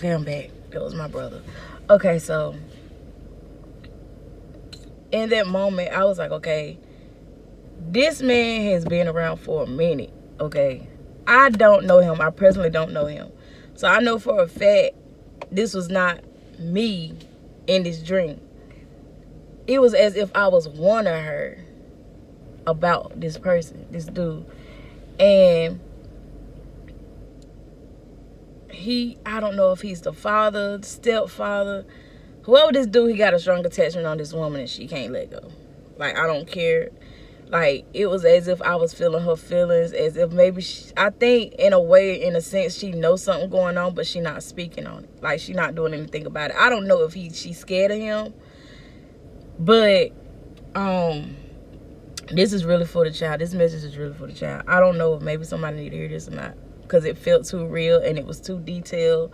Okay, I'm back. That was my brother. Okay, so in that moment, I was like, okay, this man has been around for a minute. Okay, I don't know him. I personally don't know him. So I know for a fact this was not me in this dream. It was as if I was warning her about this person, this dude. And I don't know if he's the father, the stepfather, whoever this dude, he got a strong attachment on this woman and she can't let go. Like, I don't care. Like, it was as if I was feeling her feelings, as if maybe I think in a way, in a sense, she knows something going on, but she not speaking on it. Like, she not doing anything about it. I don't know if she's scared of him, but this is really for the child. This message is really for the child. I don't know if maybe somebody need to hear this or not, because it felt too real and it was too detailed,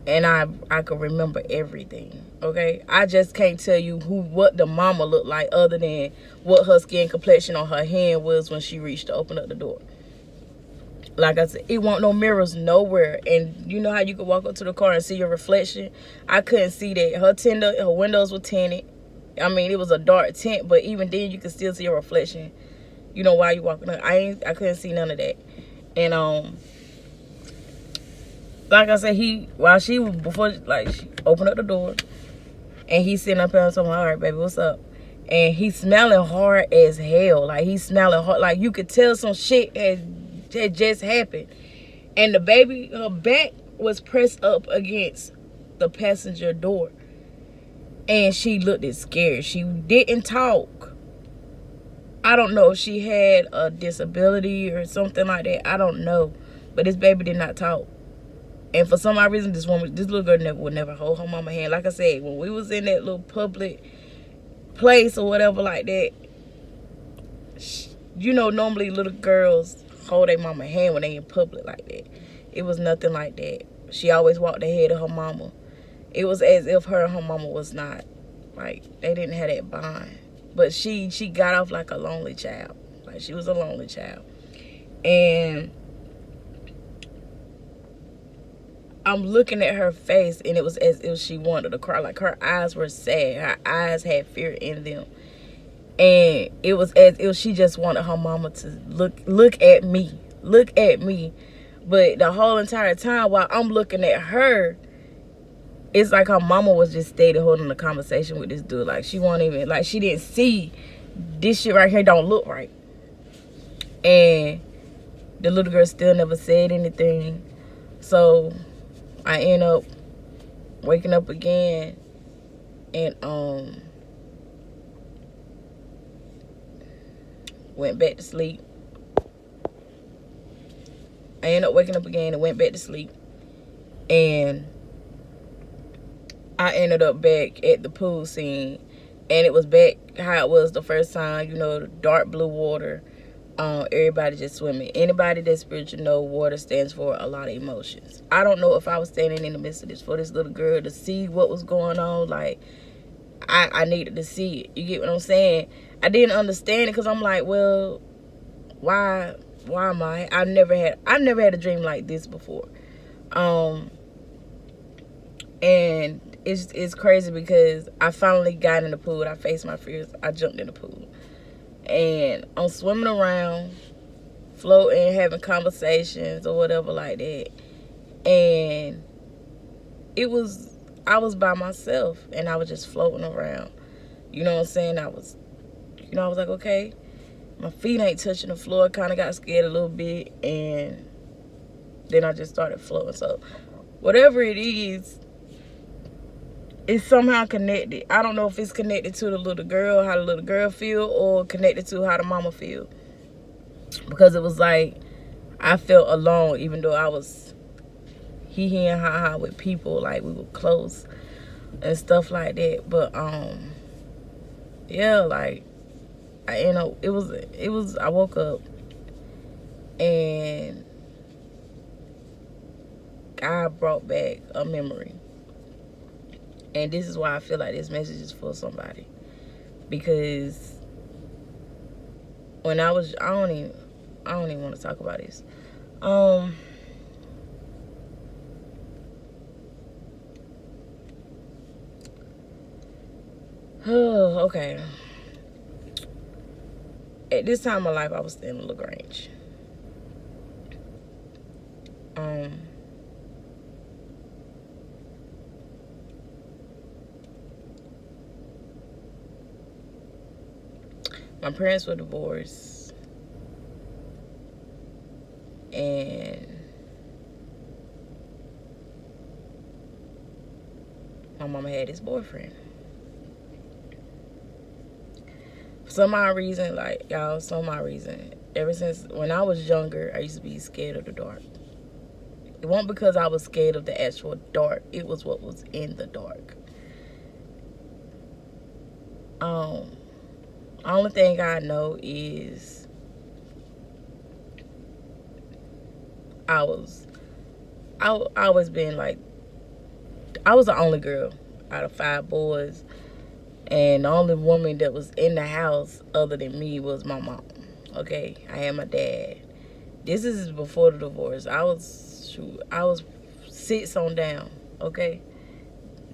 and I could remember everything. Okay, I just can't tell you what the mama looked like, other than what her skin complexion on her hand was when she reached to open up the door. Like I said, it wasn't no mirrors nowhere, and you know how you could walk up to the car and see your reflection. I couldn't see that. Her windows were tinted. I mean, it was a dark tint, but even then, you could still see your reflection. You know, while you walking up, I couldn't see none of that. And like I said, before she opened up the door, and he's sitting up there and saying, "All right, baby, what's up?" And he's smelling hard as hell. Like, he's smelling hard. Like, you could tell some shit had just happened. And the baby, her back was pressed up against the passenger door. And she looked scared. She didn't talk. I don't know if she had a disability or something like that. I don't know. But this baby did not talk. And for some odd reason, this little girl would never hold her mama hand. Like I said, when we was in that little public place or whatever like that, you know, normally little girls hold their mama hand when they in public like that. It was nothing like that. She always walked ahead of her mama. It was as if her and her mama was not, like, they didn't have that bond. But she got off like a lonely child. Like, she was a lonely child. And I'm looking at her face, and it was as if she wanted to cry. Like, her eyes were sad. Her eyes had fear in them. And it was as if she just wanted her mama to look at me. Look at me. But the whole entire time while I'm looking at her, it's like her mama was just steady holding a conversation with this dude. Like, she won't even, like, she didn't see this shit right here don't look right. And the little girl still never said anything. So I end up waking up again, and went back to sleep. I ended up waking up again and went back to sleep. And I ended up back at the pool scene, and it was back how it was the first time. You know, the dark blue water, everybody just swimming. Anybody that's spiritual know water stands for a lot of emotions. I don't know if I was standing in the midst of this for this little girl to see what was going on. Like, I needed to see it. You get what I'm saying? I didn't understand it, because I'm like, well, why am I've never had a dream like this before. And it's crazy because I finally got in the pool. I faced my fears. I jumped in the pool, and I'm swimming around, floating, having conversations or whatever like that. And I was by myself, and I was just floating around. You know what I'm saying? I was like, okay, my feet ain't touching the floor. Kind of got scared a little bit, and then I just started floating. So whatever it is, it's somehow connected. I don't know if it's connected to the little girl, how the little girl feel, or connected to how the mama feel. Because it was like I felt alone, even though I was hee and ha with people. Like, we were close and stuff like that. But yeah, like, it was I woke up, and God brought back a memory. And this is why I feel like this message is for somebody. Because when I don't even want to talk about this. okay. At this time of my life, I was staying in LaGrange. My parents were divorced, and my mama had this boyfriend. For some odd reason, like y'all, some odd reason, ever since when I was younger, I used to be scared of the dark. It wasn't because I was scared of the actual dark. It was what was in the dark. Only thing I know is I always been like, I was the only girl out of 5 boys, and the only woman that was in the house other than me was my mom. Okay, I had my dad. This is before the divorce. I was 6 on down. Okay,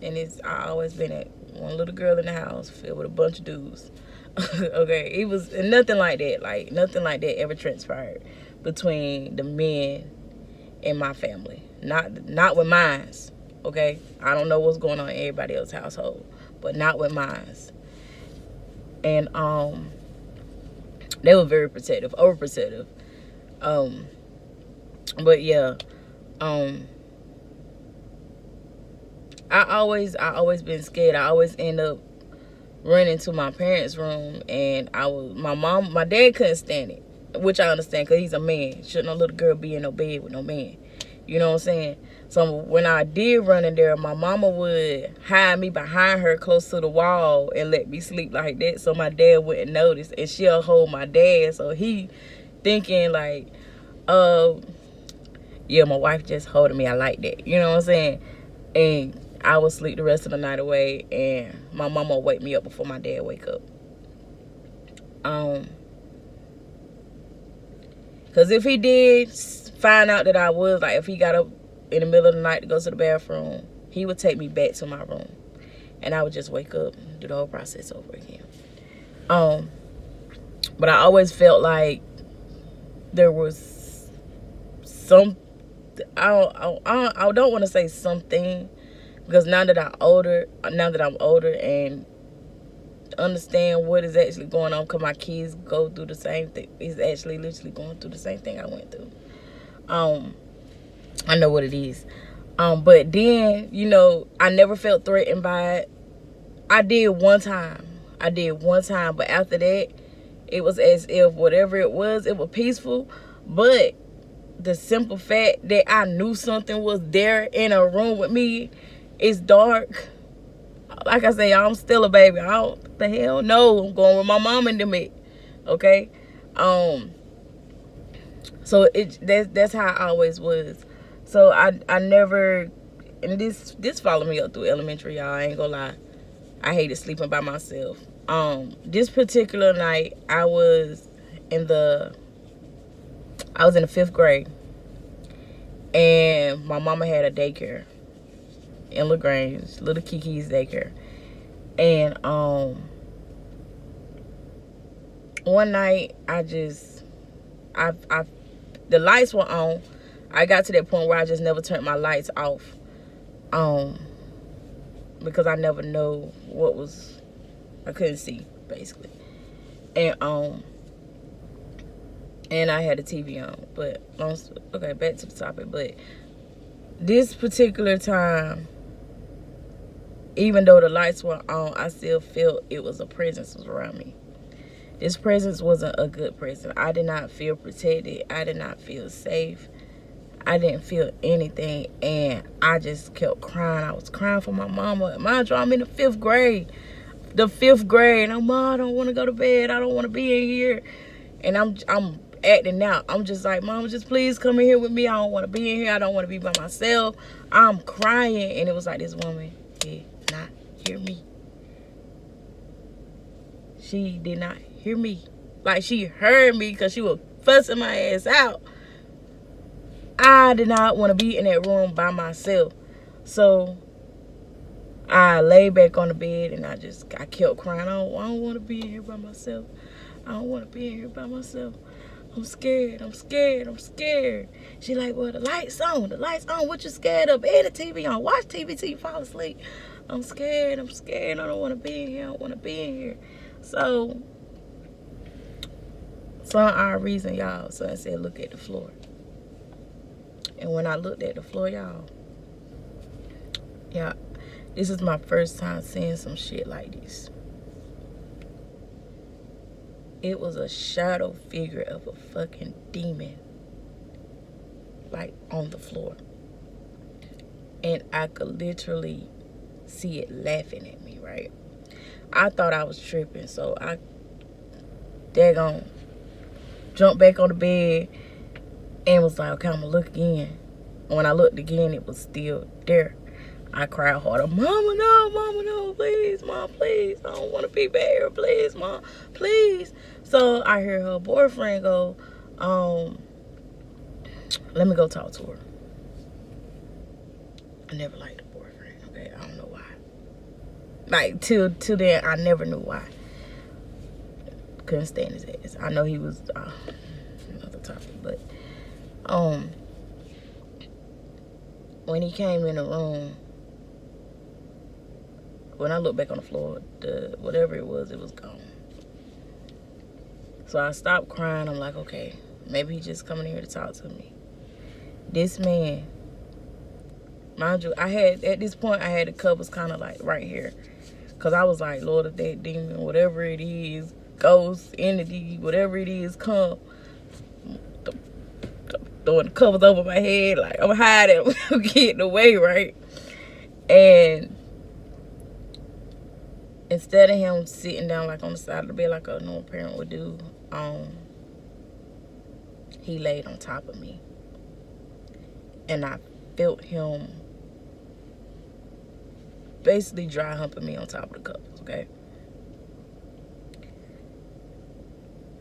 and I always been that one little girl in the house filled with a bunch of dudes. Okay, it was nothing like that. Like nothing like that ever transpired between the men in my family. Not with mine. Okay, I don't know what's going on in everybody else's household, but not with mine. And they were very protective, overprotective. But yeah, I always been scared. I always end up running to my parents' room, and my dad couldn't stand it, which I understand because he's a man. Shouldn't a little girl be in no bed with no man? You know what I'm saying? So when I did run in there, my mama would hide me behind her close to the wall and let me sleep like that so my dad wouldn't notice. And she'll hold my dad, so he thinking like, yeah, my wife just holding me. I like that. You know what I'm saying? And I would sleep the rest of the night away, and my mama would wake me up before my dad wake up. Because if he did find out that I was, like, if he got up in the middle of the night to go to the bathroom, he would take me back to my room, and I would just wake up and do the whole process over again. But I always felt like there was some, I don't want to say something, because now that I'm older and understand what is actually going on, because my kids go through the same thing. It's actually literally going through the same thing I went through. I know what it is. But then, you know, I never felt threatened by it. I did one time, but after that, it was as if whatever it was peaceful. But the simple fact that I knew something was there in a room with me, it's dark. Like I say, I'm still a baby. I don't, the hell no, I'm going with my mom in the mix. Okay? So that's how I always was. So I never, and this followed me up through elementary, y'all. I ain't gonna lie. I hated sleeping by myself. This particular night, I was in the 5th grade, and my mama had a daycare in LaGrange, Little Kiki's daycare. And one night the lights were on. I got to that point where I just never turned my lights off, because I never know I couldn't see basically. And I had the TV on. But okay, back to the topic. But this particular time, even though the lights were on, I still felt it was a presence was around me. This presence wasn't a good presence. I did not feel protected. I did not feel safe. I didn't feel anything, and I just kept crying. I was crying for my mama. Mind you, I'm in the 5th grade. And Mom, I don't want to go to bed. I don't want to be in here. And I'm acting out. I'm just like, Mama, just please come in here with me. I don't want to be in here. I don't want to be by myself. I'm crying, and it was like this woman did not hear me. She did not hear me. Like, she heard me because she was fussing my ass out. I did not want to be in that room by myself. So I lay back on the bed and I kept crying. I don't want to be in here by myself. I don't want to be in here by myself. I'm scared. I'm scared. I'm scared. She like, well, the lights on. The lights on. What you scared of? And the TV on. Watch TV till you fall asleep. I'm scared. I'm scared. I don't want to be in here. I don't want to be in here. So, some odd reason, y'all. So I said, look at the floor. And when I looked at the floor, y'all, this is my first time seeing some shit like this. It was a shadow figure of a fucking demon, like on the floor. And I could literally see it laughing at me, right? I thought I was tripping, so I daggone jumped back on the bed and was like, okay, I'm gonna look again. And when I looked again, it was still there. I cried harder, Mama, no, please, Mom, please. I don't want to be back here, please, Mom, please. So I hear her boyfriend go, let me go talk to her. I never liked the boyfriend, okay? I don't know why. Like, till then, I never knew why. Couldn't stand his ass. I know he was another topic, but when he came in the room, when I looked back on the floor, whatever it was gone. So I stopped crying. I'm like, okay, maybe he's just coming here to talk to me. This man, mind you, at this point, I had the covers kind of like right here. Because I was like, Lord, if that demon, whatever it is, ghost, entity, whatever it is, come. Throwing the covers over my head, like I'm hiding, I'm getting away, right? And instead of him sitting down like on the side of the bed like a normal parent would do, he laid on top of me. And I felt him basically dry humping me on top of the covers, okay?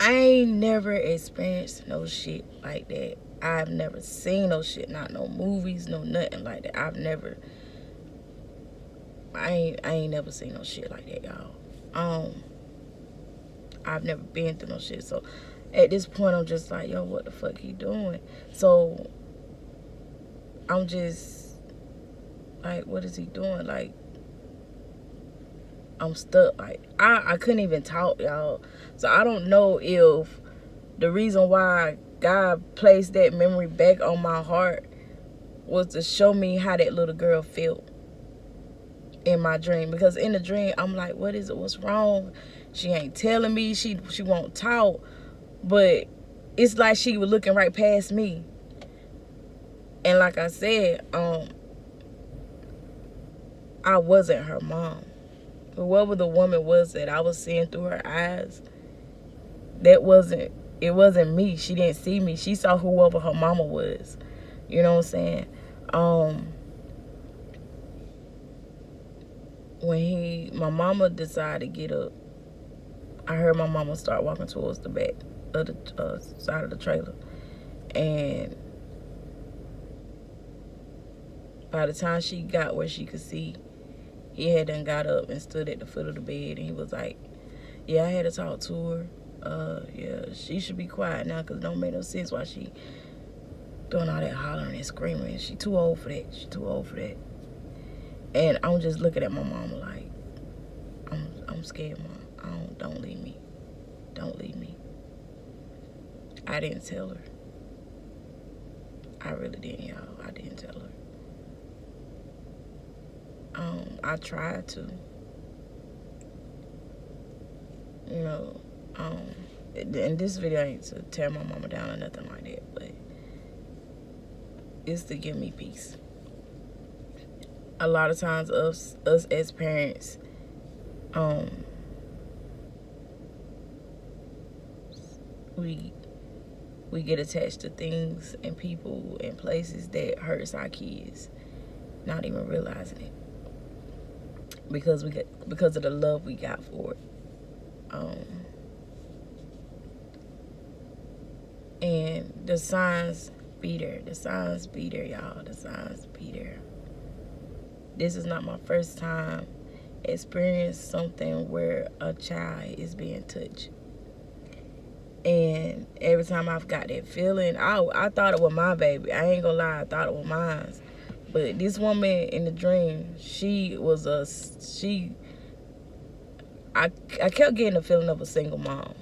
I ain't never experienced no shit like that. I've never seen no shit, not no movies, no nothing like that. I ain't never seen no shit like that, y'all. I've never been through no shit. So at this point, I'm just like, yo, what the fuck he doing? So I'm just like, what is he doing? Like, I'm stuck. Like, I couldn't even talk, y'all. So I don't know if the reason why God placed that memory back on my heart was to show me how that little girl felt in my dream. Because in the dream, I'm like, what is it? What's wrong? She ain't telling me. She won't talk. But it's like she was looking right past me. And like I said, I wasn't her mom. Whoever the woman was that I was seeing through her eyes, it wasn't me. She didn't see me. She saw whoever her mama was. You know what I'm saying? When my mama decided to get up, I heard my mama start walking towards the back of the side of the trailer. And by the time she got where she could see, he had done got up and stood at the foot of the bed. And he was like, yeah, I had to talk to her. Yeah, she should be quiet now because it don't make no sense why she doing all that hollering and screaming. She too old for that. She too old for that. And I'm just looking at my mama like, I'm scared, Mom. Don't leave me. Don't leave me. I didn't tell her. I really didn't, y'all. I didn't tell her. I tried to. You know, and this video ain't to tear my mama down or nothing like that, but it's to give me peace. A lot of times us as parents, we get attached to things and people and places that hurts our kids, not even realizing it, because of the love we got for it. And the signs be there. The signs be there, y'all. The signs be there. this is not my first time experiencing something where a child is being touched. And every time I've got that feeling, I thought it was my baby. I ain't gonna lie, I thought it was mine. But this woman in the dream, I kept getting the feeling of a single mom.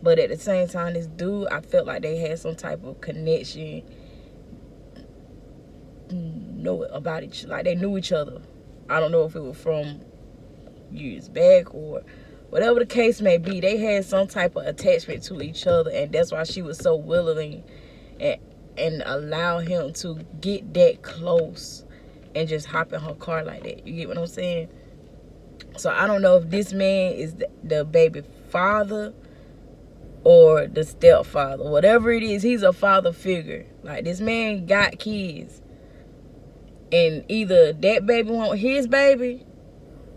But at the same time, this dude, I felt like they had some type of connection, know about each, like they knew each other. I don't know if it was from years back or whatever the case may be. They had some type of attachment to each other, and that's why she was so willing and allow him to get that close and just hop in her car like that. You get what I'm saying? So I don't know if this man is the baby father or the stepfather. Whatever it is, he's a father figure. Like, this man got kids, and either that baby want his baby,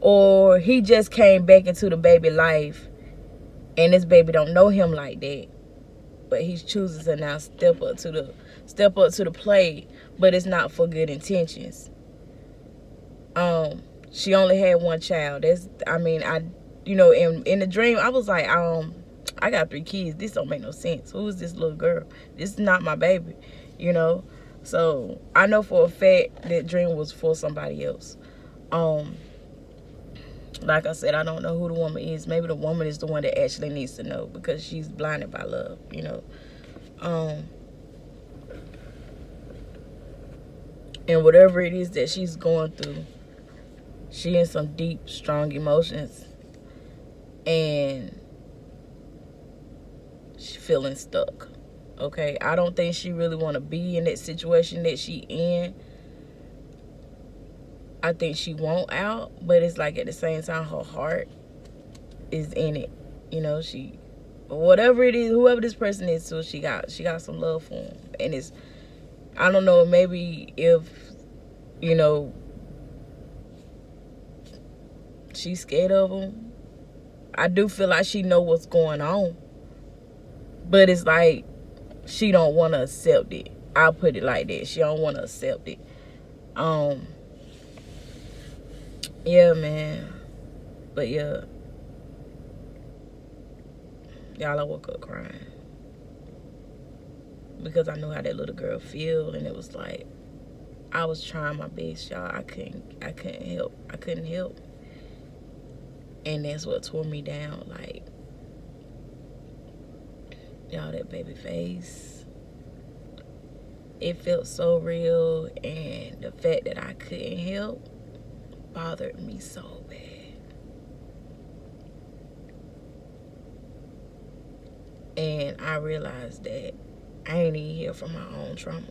or he just came back into the baby life and this baby don't know him like that, but he chooses to now step up to the plate, but it's not for good intentions. She only had one child. In the dream I was like, I got 3 kids. This don't make no sense. Who is this little girl? This is not my baby, you know. So I know for a fact that dream was for somebody else. Like I said, I don't know who the woman is. Maybe the woman is the one that actually needs to know, because she's blinded by love, you know. And whatever it is that she's going through, she in some deep, strong emotions, and she's feeling stuck. Okay, I don't think she really want to be in that situation that she in. I think she won't out, but it's like at the same time her heart is in it. You know, whatever it is, whoever this person is, so she got some love for him. And it's, I don't know, maybe if, you know, she's scared of him. I do feel like she know what's going on, but it's like she don't want to accept it. I'll put it like that. She don't want to accept it. Yeah, man. But yeah, y'all, I woke up crying because I knew how that little girl feel, and it was like I was trying my best, y'all. I couldn't help, and that's what tore me down. Like, y'all, that baby face, it felt so real, and the fact that I couldn't help bothered me so bad. And I realized that I ain't even here from my own trauma.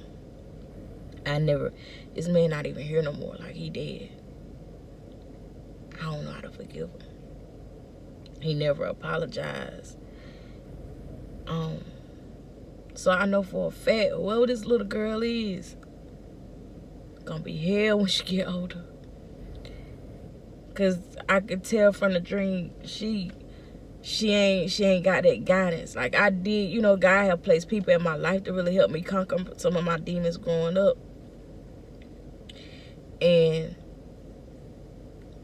This man not even here no more, like he dead. I don't know how to forgive him. He never apologized. So I know for a fact, whoever this little girl is, gonna be hell when she get older. Cause I could tell from the dream, she ain't got that guidance. Like I did, you know, God have placed people in my life to really help me conquer some of my demons growing up. And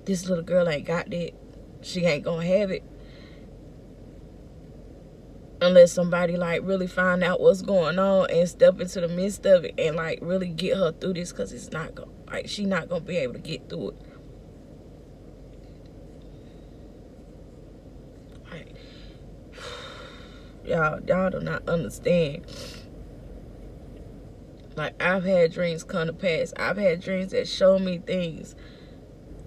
this little girl ain't got that. She ain't gonna have it unless somebody like really find out what's going on and step into the midst of it and like really get her through this, because it's not gonna, like, she not gonna be able to get through it. Like, y'all do not understand. Like, I've had dreams come to pass. I've had dreams that show me things,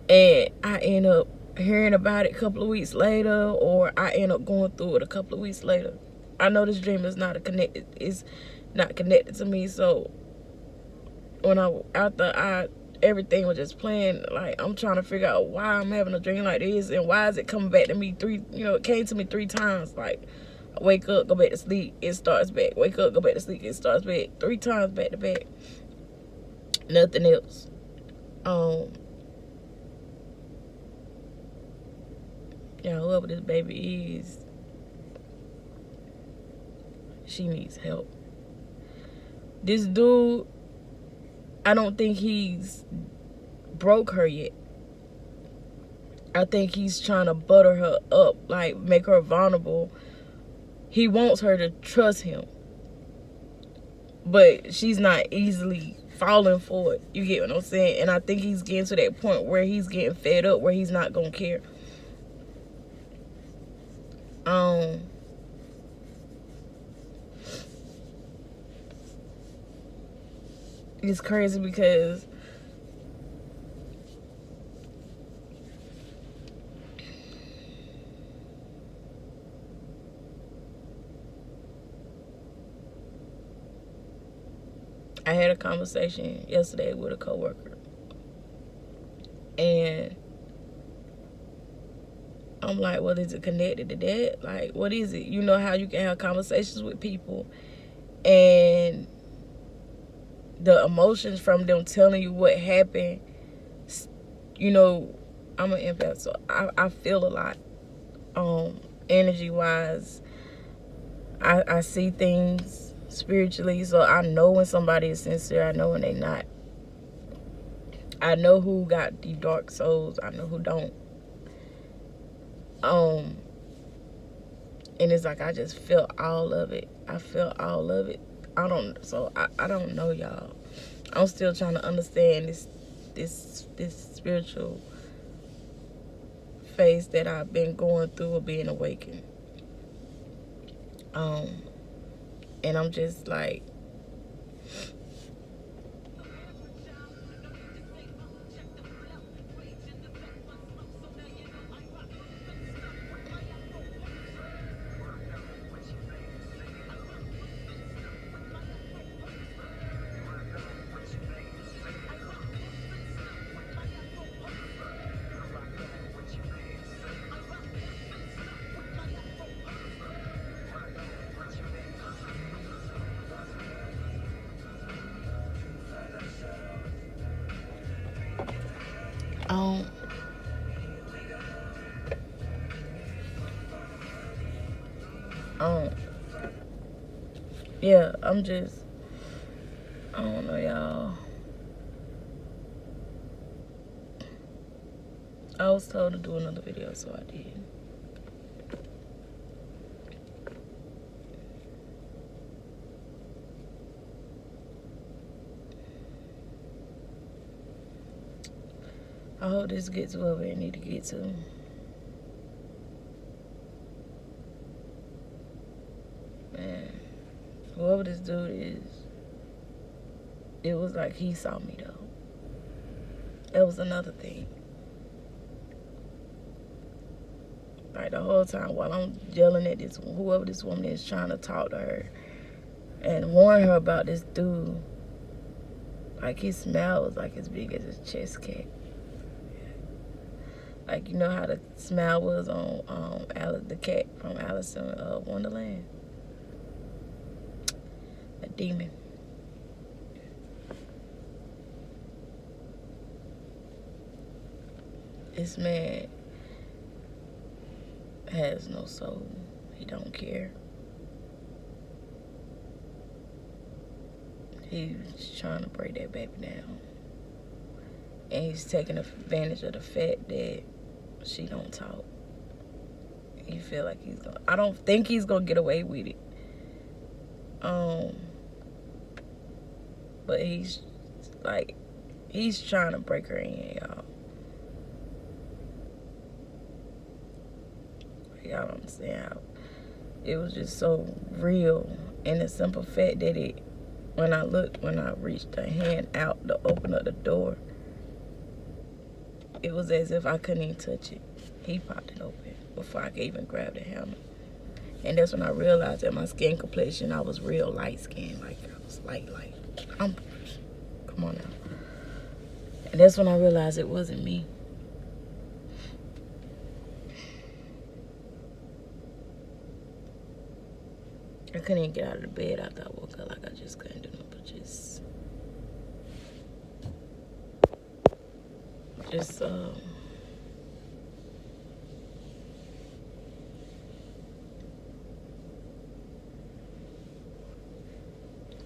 and I end up hearing about it a couple of weeks later, or I end up going through it a couple of weeks later. I know this dream is not connected to me. So when everything was just playing, like, I'm trying to figure out why I'm having a dream like this, and why is it coming back to me it came to me 3 times. Like, I wake up, go back to sleep, it starts back. Wake up, go back to sleep, it starts back. 3 times back to back. Nothing else. Whoever this baby is, she needs help. This dude, I don't think he's broke her yet. I think he's trying to butter her up, like make her vulnerable. He wants her to trust him, but she's not easily falling for it. You get what I'm saying? And I think he's getting to that point where he's getting fed up, where he's not gonna care. It's crazy because I had a conversation yesterday with a coworker, and I'm like, well, is it connected to that? Like, what is it? You know how you can have conversations with people and the emotions from them telling you what happened, you know, I'm an empath, so I feel a lot, energy wise. I see things spiritually, so I know when somebody is sincere. I know when they not. I know who got the dark souls. I know who don't. And it's like I just feel all of it. I feel all of it. I don't know, y'all. I'm still trying to understand this spiritual phase that I've been going through of being awakened. And I'm just like, um, um, yeah, I'm just, I don't know, y'all. I was told to do another video, so I did. I hope this gets whoever it need to get to. Man, whoever this dude is, it was like he saw me though. That was another thing. Like the whole time while I'm yelling at this, whoever this woman is, trying to talk to her and warn her about this dude. Like his smile was like as big as his chest cat. Like, you know how the smile was on the cat from Alice in Wonderland? A demon. This man has no soul. He don't care. He's trying to break that baby down. And he's taking advantage of the fact that she don't talk. He feel like he's gonna, I don't think he's gonna get away with it. But he's trying to break her in, y'all. Y'all don't understand how it was just so real, and the simple fact that when I reached the hand out to open up the door, it was as if I couldn't even touch it. He popped it open before I could even grab the hammer. And that's when I realized that my skin complexion, I was real light skinned. Like, I was light. Come on now. And that's when I realized it wasn't me. I couldn't even get out of the bed after I woke up. Like, I just couldn't do nothing but just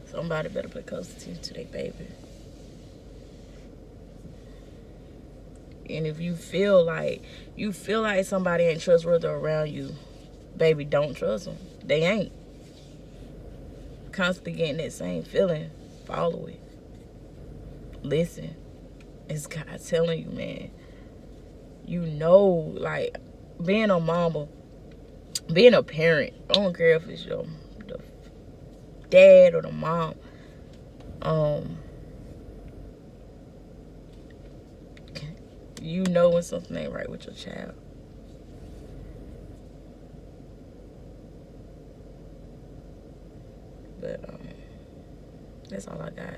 somebody better pay close attention to their baby. And if you feel like somebody ain't trustworthy around you, baby, don't trust them. They ain't. Constantly getting that same feeling, follow it. Listen, it's God telling you, man. You know, like, being a mama, being a parent, I don't care if it's the dad or the mom, you know when something ain't right with your child. But that's all I got.